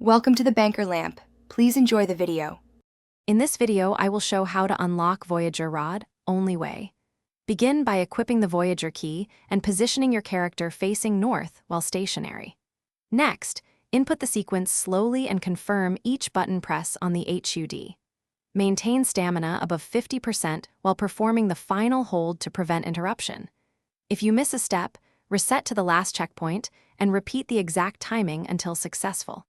Welcome to the Banker Lamp. Please enjoy the video. In this video, I will show how to unlock Voyager rod, only way. Begin by equipping the Voyager key and positioning your character facing north while stationary. Next, input the sequence slowly and confirm each button press on the HUD. Maintain stamina above 50% while performing the final hold to prevent interruption. If you miss a step, reset to the last checkpoint and repeat the exact timing until successful.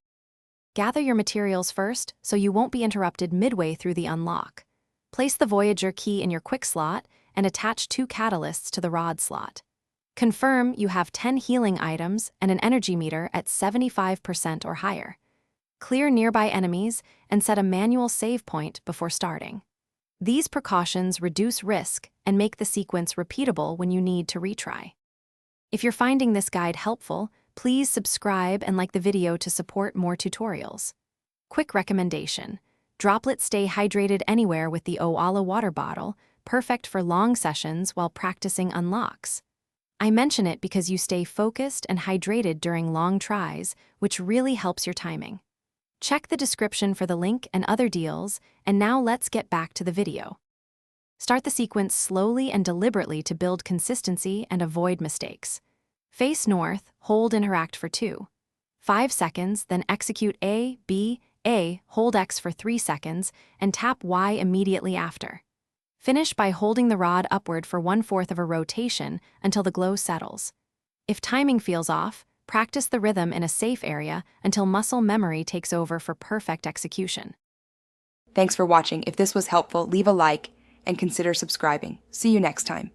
Gather your materials first so you won't be interrupted midway through the unlock. Place the Voyager key in your quick slot and attach 2 catalysts to the rod slot. Confirm you have 10 healing items and an energy meter at 75% or higher. Clear nearby enemies and set a manual save point before starting. These precautions reduce risk and make the sequence repeatable when you need to retry. If you're finding this guide helpful, please subscribe and like the video to support more tutorials. Quick recommendation: droplets stay hydrated anywhere with the Oala water bottle, perfect for long sessions while practicing unlocks. I mention it because you stay focused and hydrated during long tries, which really helps your timing. Check the description for the link and other deals, and now let's get back to the video. Start the sequence slowly and deliberately to build consistency and avoid mistakes. Face north, hold interact for 5 seconds, then execute A, B, A, hold X for 3 seconds, and tap Y immediately after. Finish by holding the rod upward for 1/4 of a rotation until the glow settles. If timing feels off, practice the rhythm in a safe area until muscle memory takes over for perfect execution. Thanks for watching. If this was helpful, leave a like and consider subscribing. See you next time.